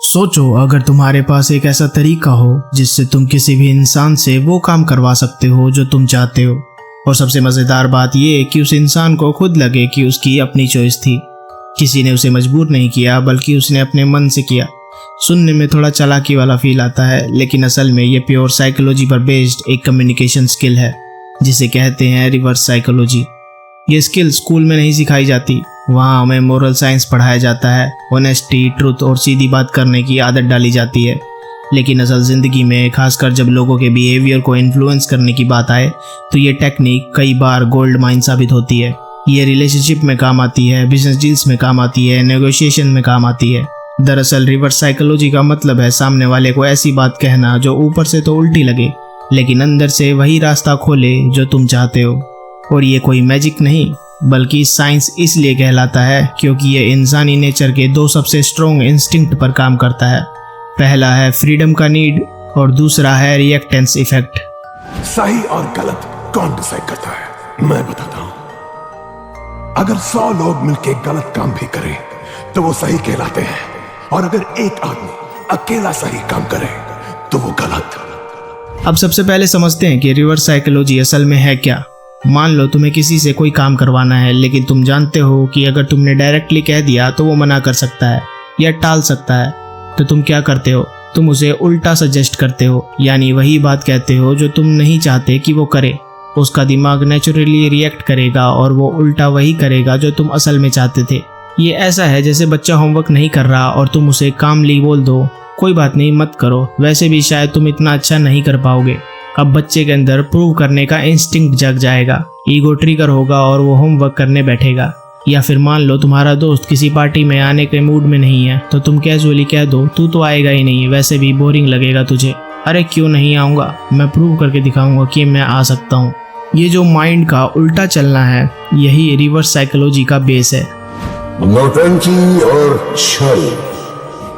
सोचो अगर तुम्हारे पास एक ऐसा तरीका हो जिससे तुम किसी भी इंसान से वो काम करवा सकते हो जो तुम चाहते हो, और सबसे मज़ेदार बात ये कि उस इंसान को खुद लगे कि उसकी अपनी चॉइस थी। किसी ने उसे मजबूर नहीं किया बल्कि उसने अपने मन से किया। सुनने में थोड़ा चालाकी वाला फील आता है, लेकिन असल में ये प्योर साइकोलॉजी पर बेस्ड एक कम्युनिकेशन स्किल है जिसे कहते हैं रिवर्स साइकोलॉजी। ये स्किल स्कूल में नहीं सिखाई जाती, वहाँ हमें मोरल साइंस पढ़ाया जाता है, ऑनेस्टी, ट्रुथ और सीधी बात करने की आदत डाली जाती है। लेकिन असल ज़िंदगी में, खासकर जब लोगों के बिहेवियर को इन्फ्लुएंस करने की बात आए, तो ये टेक्निक कई बार गोल्ड माइन साबित होती है। ये रिलेशनशिप में काम आती है, बिजनेस डील्स में काम आती है, नेगोशिएशन में काम आती है। दरअसल रिवर्स साइकोलॉजी का मतलब है सामने वाले को ऐसी बात कहना जो ऊपर से तो उल्टी लगे, लेकिन अंदर से वही रास्ता खोले जो तुम चाहते हो। और ये कोई मैजिक नहीं, बल्कि साइंस इसलिए कहलाता है क्योंकि ये इंसानी नेचर के दो सबसे स्ट्रॉन्ग इंस्टिंक्ट पर काम करता है। पहला है फ्रीडम का नीड और दूसरा है रिएक्टेंस इफेक्ट। सही और गलत कौन डिसाइड करता है? मैं बताता हूं। अगर 100 लोग मिलकर गलत काम भी करें तो वो सही कहलाते हैं, और अगर एक आदमी अकेला सही काम करे तो वो गलत। अब सबसे पहले समझते हैं कि रिवर्स साइकोलॉजी असल में है क्या। मान लो तुम्हें किसी से कोई काम करवाना है, लेकिन तुम जानते हो कि अगर तुमने डायरेक्टली कह दिया तो वो मना कर सकता है या टाल सकता है। तो तुम क्या करते हो? तुम उसे उल्टा सजेस्ट करते हो, यानी वही बात कहते हो जो तुम नहीं चाहते कि वो करे। उसका दिमाग नेचुरली रिएक्ट करेगा और वो उल्टा वही करेगा जो तुम असल में चाहते थे। ये ऐसा है जैसे बच्चा होमवर्क नहीं कर रहा और तुम उसे कामली बोल दो, कोई बात नहीं मत करो, वैसे भी शायद तुम इतना अच्छा नहीं कर पाओगे। अब बच्चे के अंदर प्रूव करने का इंस्टिंक्ट जग जाएगा, ईगो ट्रिगर होगा और वो होमवर्क करने बैठेगा। या फिर मान लो तुम्हारा दोस्त किसी पार्टी में आने के मूड में नहीं है, तो तुम कैजुअली कह दो तू तो आएगा ही नहीं, वैसे भी बोरिंग लगेगा तुझे। अरे क्यों नहीं आऊँगा, मैं प्रूव करके दिखाऊंगा कि मैं आ सकता हूँ। ये जो माइंड का उल्टा चलना है, यही रिवर्स साइकोलॉजी का बेस है। नौटंकी और छल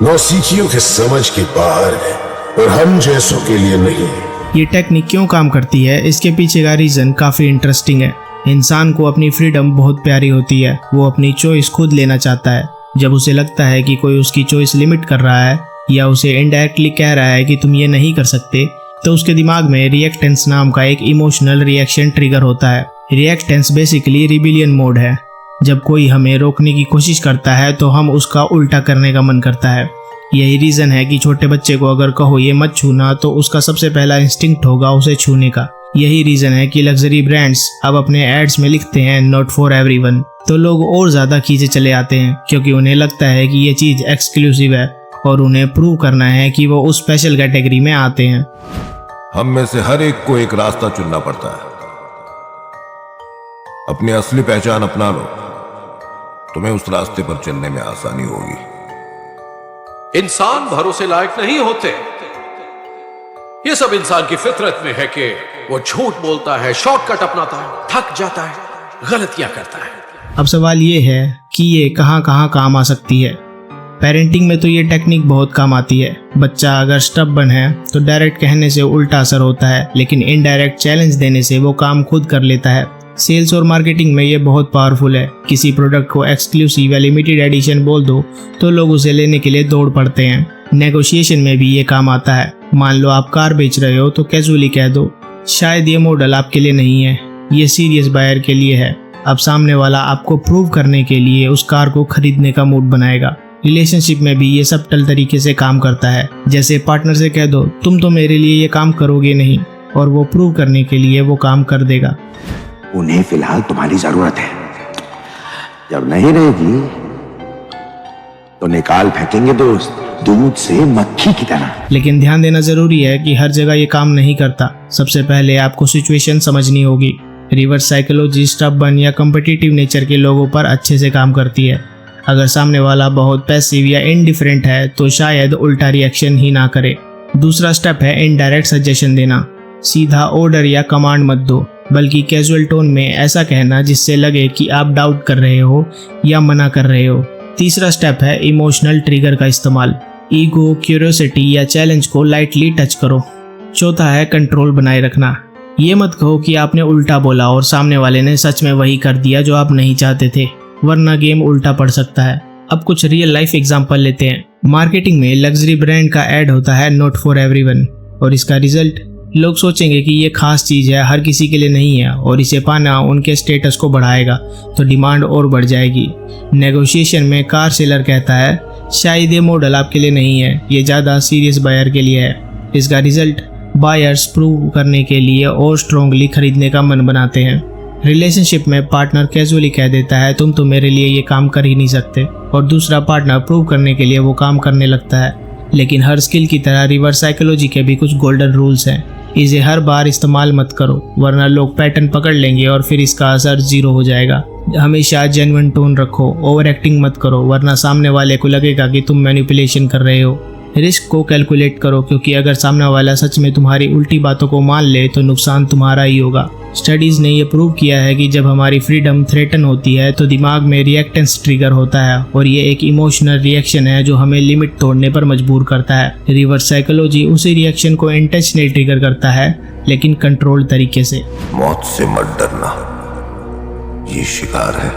नौसिखियों के समझ के बाहर है और हम जैसों के लिए नहीं। ये टेक्निक क्यों काम करती है, इसके पीछे का रीज़न काफ़ी इंटरेस्टिंग है। इंसान को अपनी फ्रीडम बहुत प्यारी होती है, वो अपनी चॉइस खुद लेना चाहता है। जब उसे लगता है कि कोई उसकी चॉइस लिमिट कर रहा है या उसे इनडायरेक्टली कह रहा है कि तुम ये नहीं कर सकते, तो उसके दिमाग में रिएक्टेंस नाम का एक इमोशनल रिएक्शन ट्रिगर होता है। रिएक्टेंस बेसिकली रिबिलियन मोड है। जब कोई हमें रोकने की कोशिश करता है तो हम उसका उल्टा करने का मन करता है। यही रीज़न है कि छोटे बच्चे को अगर कहो ये मत छूना, तो उसका सबसे पहला इंस्टिंक्ट होगा उसे छूने का। यही रीज़न है कि लग्जरी ब्रांड्स अब अपने एड्स में लिखते हैं नॉट फॉर एवरीवन, तो लोग और ज़्यादा खींचे चले आते हैं क्योंकि उन्हें लगता है कि ये चीज़ एक्सक्लूसिव है और उन्हें प्रूव करना है कि वो उस स्पेशल कैटेगरी में आते हैं। हम में से हर एक को एक रास्ता चुनना पड़ता है। अपनी असली पहचान अपना लो, तुम्हें उस रास्ते पर चलने में आसानी होगी। इंसान भरोसे लायक नहीं होते। ये सब इंसान की फितरत में है कि वो झूठ बोलता है, शॉर्टकट अपनाता है, थक जाता है, गलतियां करता है। अब सवाल ये है कि ये कहाँ कहाँ काम आ सकती है। पेरेंटिंग में तो ये टेक्निक बहुत काम आती है। बच्चा अगर स्टबर्न है तो डायरेक्ट कहने से उल्टा असर होता है, लेकिन इनडायरेक्ट चैलेंज देने से वो काम खुद कर लेता है। सेल्स और मार्केटिंग में ये बहुत पावरफुल है। किसी प्रोडक्ट को एक्सक्लूसिव या लिमिटेड एडिशन बोल दो तो लोग उसे लेने के लिए दौड़ पड़ते हैं। नेगोशिएशन में भी ये काम आता है। मान लो आप कार बेच रहे हो तो कैजुअली कह दो शायद ये मॉडल आपके लिए नहीं है, ये सीरियस बायर के लिए है। अब सामने वाला आपको प्रूव करने के लिए उस कार को खरीदने का मूड बनाएगा। रिलेशनशिप में भी ये सबटल तरीके से काम करता है। जैसे पार्टनर से कह दो तुम तो मेरे लिए ये काम करोगे नहीं, और वो प्रूव करने के लिए वो काम कर देगा। उन्हें फिलहाल तुम्हारी जरूरत है, जब नहीं रहेगी तो निकाल फेंकेंगे दोस्त, दूध से मक्खी की तरह। लेकिन ध्यान देना जरूरी है कि हर जगह ये काम नहीं करता। सबसे पहले आपको सिचुएशन समझनी होगी। रिवर्स साइकोलॉजी स्टबर्न या कॉम्पिटिटिव नेचर के लोगों पर अच्छे से काम करती है। अगर सामने वाला बहुत पैसिव या इनडिफरेंट है तो शायद उल्टा रिएक्शन ही ना करे। दूसरा स्टेप है इनडायरेक्ट सजेशन देना। सीधा ऑर्डर या कमांड मत दो, बल्कि कैजुअल टोन में ऐसा कहना जिससे लगे कि आप डाउट कर रहे हो या मना कर रहे हो। तीसरा स्टेप है इमोशनल ट्रिगर का इस्तेमाल। ईगो, क्यूरियोसिटी या चैलेंज को लाइटली टच करो। चौथा है कंट्रोल बनाए रखना। ये मत कहो कि आपने उल्टा बोला और सामने वाले ने सच में वही कर दिया जो आप नहीं चाहते थे, वरना गेम उल्टा पड़ सकता है। अब कुछ रियल लाइफ एग्जांपल लेते हैं। मार्केटिंग में लग्जरी ब्रांड का ऐड होता है नॉट फॉर एवरीवन, और इसका रिजल्ट लोग सोचेंगे कि ये खास चीज़ है, हर किसी के लिए नहीं है, और इसे पाना उनके स्टेटस को बढ़ाएगा तो डिमांड और बढ़ जाएगी। नेगोशिएशन में कार सेलर कहता है शायद ये मॉडल आपके लिए नहीं है, ये ज़्यादा सीरियस बायर के लिए है। इसका रिजल्ट बायर्स प्रूव करने के लिए और स्ट्रॉन्गली खरीदने का मन बनाते हैं। रिलेशनशिप में पार्टनर कैजुअली कह देता है तुम तो मेरे लिए ये काम कर ही नहीं सकते, और दूसरा पार्टनर प्रूव करने के लिए वो काम करने लगता है। लेकिन हर स्किल की तरह रिवर्स साइकोलॉजी के भी कुछ गोल्डन रूल्स हैं। इसे हर बार इस्तेमाल मत करो, वरना लोग पैटर्न पकड़ लेंगे और फिर इसका असर जीरो हो जाएगा। हमेशा जेन्युइन टोन रखो, ओवर एक्टिंग मत करो, वरना सामने वाले को लगेगा कि तुम मैनिपुलेशन कर रहे हो। रिस्क को कैलकुलेट करो, क्योंकि अगर सामने वाला सच में तुम्हारी उल्टी बातों को मान ले तो नुकसान तुम्हारा ही होगा। स्टडीज ने यह प्रूव किया है कि जब हमारी फ्रीडम थ्रेटन होती है तो दिमाग में रिएक्टेंस ट्रिगर होता है, और ये एक इमोशनल रिएक्शन है जो हमें लिमिट तोड़ने पर मजबूर करता है। रिवर्स साइकोलॉजी उसी रिएक्शन को इंटेंशनली ट्रिगर करता है, लेकिन कंट्रोल तरीके से। मौत से मत डरना, ये शिकार है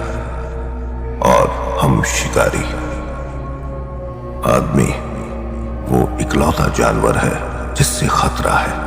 और हम शिकारी। आदमी वो इकलौता जानवर है जिससे खतरा है।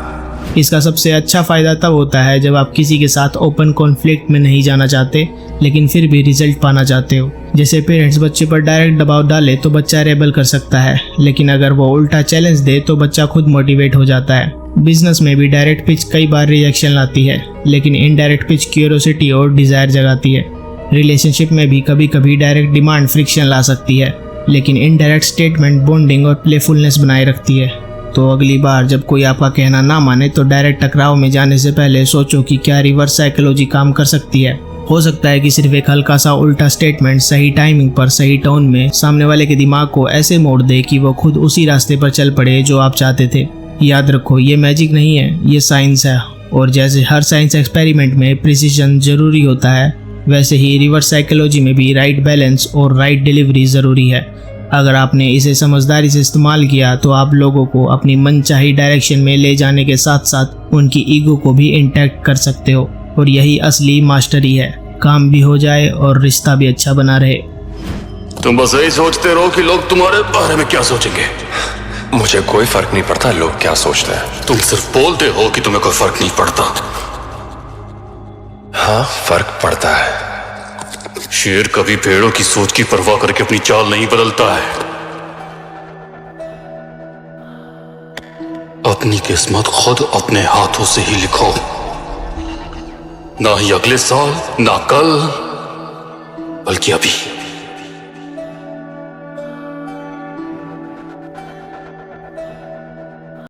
इसका सबसे अच्छा फायदा तब होता है जब आप किसी के साथ ओपन कॉन्फ्लिक्ट में नहीं जाना चाहते, लेकिन फिर भी रिजल्ट पाना चाहते हो। जैसे पेरेंट्स बच्चे पर डायरेक्ट दबाव डाले तो बच्चा रेबल कर सकता है, लेकिन अगर वो उल्टा चैलेंज दे तो बच्चा खुद मोटिवेट हो जाता है। बिजनेस में भी डायरेक्ट पिच कई बार रिजेक्शन लाती है, लेकिन इनडायरेक्ट पिच क्यूरियोसिटी और डिजायर जगाती है। रिलेशनशिप में भी कभी कभी डायरेक्ट डिमांड फ्रिक्शन ला सकती है, लेकिन इनडायरेक्ट स्टेटमेंट बॉन्डिंग और प्लेफुलनेस बनाए रखती है। तो अगली बार जब कोई आपका कहना ना माने तो डायरेक्ट टकराव में जाने से पहले सोचो कि क्या रिवर्स साइकोलॉजी काम कर सकती है। हो सकता है कि सिर्फ एक हल्का सा उल्टा स्टेटमेंट सही टाइमिंग पर सही टोन में सामने वाले के दिमाग को ऐसे मोड़ दे कि वो खुद उसी रास्ते पर चल पड़े जो आप चाहते थे। याद रखो, ये मैजिक नहीं है, ये साइंस है, और जैसे हर साइंस एक्सपेरिमेंट में प्रिसीजन जरूरी होता है, वैसे ही रिवर्स साइकोलॉजी में भी राइट बैलेंस और राइट डिलीवरी ज़रूरी है। अगर आपने इसे समझदारी से इस्तेमाल किया तो आप लोगों को अपनी मनचाही डायरेक्शन में ले जाने के साथ साथ उनकी ईगो को भी इंटैक्ट कर सकते हो, और यही असली मास्टरी है। काम भी हो जाए और रिश्ता भी अच्छा बना रहे। तुम बस यही सोचते रहो कि लोग तुम्हारे बारे में क्या सोचेंगे। मुझे कोई फर्क नहीं पड़ता लोग क्या सोचते हैं। तुम सिर्फ बोलते हो कि तुम्हें कोई फर्क नहीं पड़ता। हाँ, फर्क पड़ता है। शेर कभी भेड़ों की सोच की परवाह करके अपनी चाल नहीं बदलता है। अपनी किस्मत खुद अपने हाथों से ही लिखो, ना ही अगले साल, ना कल, बल्कि अभी।